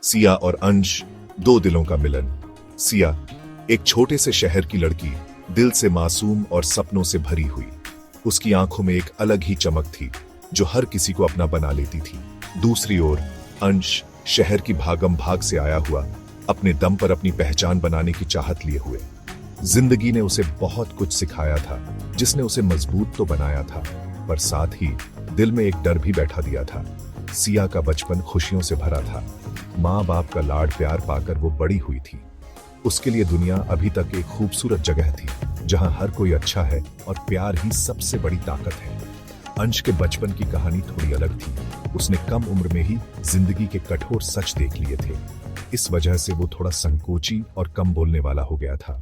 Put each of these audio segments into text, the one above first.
सिया और अंश, दो दिलों का मिलन। सिया, एक छोटे से शहर की लड़की, दिल से मासूम और सपनों से भरी हुई। उसकी आंखों में एक अलग ही चमक थी जो हर किसी को अपना बना लेती थी। दूसरी ओर अंश, शहर की भागम भाग से आया हुआ, अपने दम पर अपनी पहचान बनाने की चाहत लिए हुए। जिंदगी ने उसे बहुत कुछ सिखाया था, जिसने उसे मजबूत तो बनाया था, पर साथ ही दिल में एक डर भी बैठा दिया था। सिया का बचपन खुशियों से भरा था। माँ बाप का लाड प्यार पाकर वो बड़ी हुई थी। उसके लिए दुनिया अभी तक एक खूबसूरत जगह थी, जहां हर कोई अच्छा है और प्यार ही सबसे बड़ी ताकत है। अंश के बचपन की कहानी थोड़ी अलग थी। उसने कम उम्र में ही जिंदगी के कठोर सच देख लिए थे। इस वजह से वो थोड़ा संकोची और कम बोलने वाला हो गया था।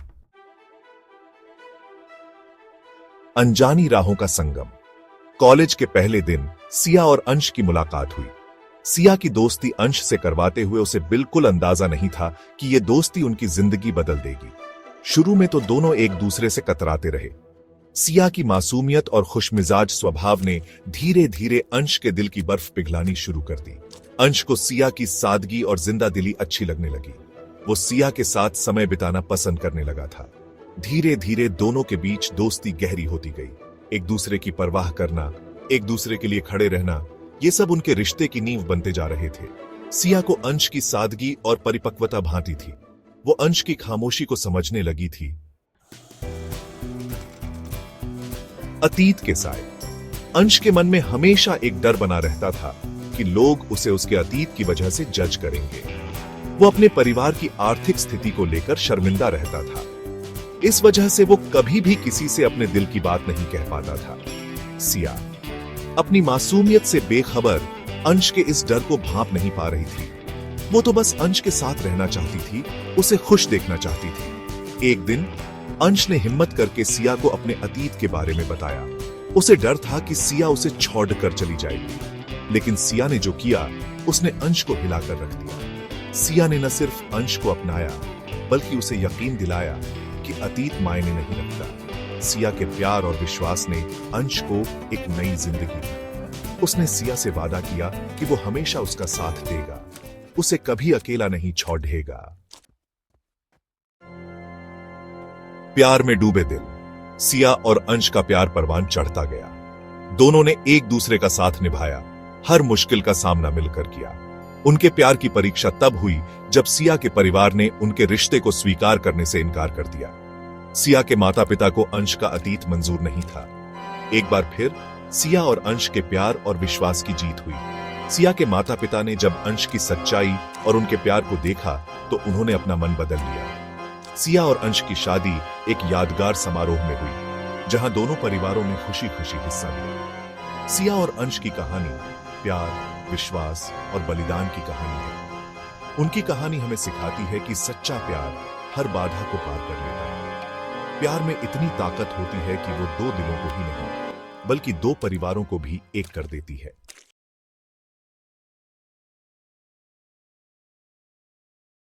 अनजानी राहों का संगम। कॉलेज के पहले दिन सिया और अंश की मुलाकात हुई। सिया की दोस्ती अंश से करवाते हुए उसे बिल्कुल अंदाजा नहीं था कि यह दोस्ती उनकी जिंदगी बदल देगी। शुरू में तो दोनों एक दूसरे से कतराते रहे। सिया की मासूमियत और खुशमिजाज स्वभाव ने धीरे धीरे अंश के दिल की बर्फ पिघलानी शुरू कर दी। अंश को सिया की सादगी और जिंदा दिली अच्छी लगने लगी। वो सिया के साथ समय बिताना पसंद करने लगा था। धीरे धीरे दोनों के बीच दोस्ती गहरी होती गई। एक दूसरे की परवाह करना, एक दूसरे के लिए खड़े रहना, ये सब उनके रिश्ते की नींव बनते जा रहे थे। सिया को अंश की सादगी और परिपक्वता भाती थी। वो अंश की खामोशी को समझने लगी थी। अतीत के साए। अंश के मन में हमेशा एक डर बना रहता था कि लोग उसे उसके अतीत की वजह से जज करेंगे। वो अपने परिवार की आर्थिक स्थिति को लेकर शर्मिंदा रहता था। इस वजह से वो कभी भी किसी से अपने दिल की बात नहीं कह पाता था। सिया अपनी मासूमियत से बेखबर अंश के इस डर को भांप नहीं पा रही थी। वो तो बस अंश के साथ रहना चाहती थी, उसे खुश देखना चाहती थी। एक दिन अंश ने हिम्मत करके सिया को अपने अतीत के बारे में बताया। उसे डर था कि सिया उसे छोड़कर चली जाएगी, लेकिन सिया ने जो किया उसने अंश को हिलाकर रख दिया। सिया ने न सिर्फ अंश को अपनाया, बल्कि उसे यकीन दिलाया कि अतीत मायने नहीं रखता। सिया के प्यार और विश्वास ने अंश को एक नई जिंदगी दी। उसने सिया से वादा किया कि वो हमेशा उसका साथ देगा, उसे कभी अकेला नहीं छोड़ेगा। प्यार में डूबे दिल। सिया और अंश का प्यार परवान चढ़ता गया। दोनों ने एक दूसरे का साथ निभाया, हर मुश्किल का सामना मिलकर किया। उनके प्यार की परीक्षा तब हुई जब सिया के परिवार ने उनके रिश्ते को स्वीकार करने से इनकार कर दिया। सिया के माता पिता को अंश का अतीत मंजूर नहीं था। एक बार फिर सिया और अंश के प्यार और विश्वास की जीत हुई। सिया के माता पिता ने जब अंश की सच्चाई और उनके प्यार को देखा तो उन्होंने अपना मन बदल लिया। सिया और अंश की शादी एक यादगार समारोह में हुई, जहां दोनों परिवारों ने खुशी खुशी हिस्सा लिया। सिया और अंश की कहानी प्यार, विश्वास और बलिदान की कहानी है। उनकी कहानी हमें सिखाती है कि सच्चा प्यार हर बाधा को पार कर लेता है। प्यार में इतनी ताकत होती है कि वो दो दिलों को ही नहीं, बल्कि दो परिवारों को भी एक कर देती है।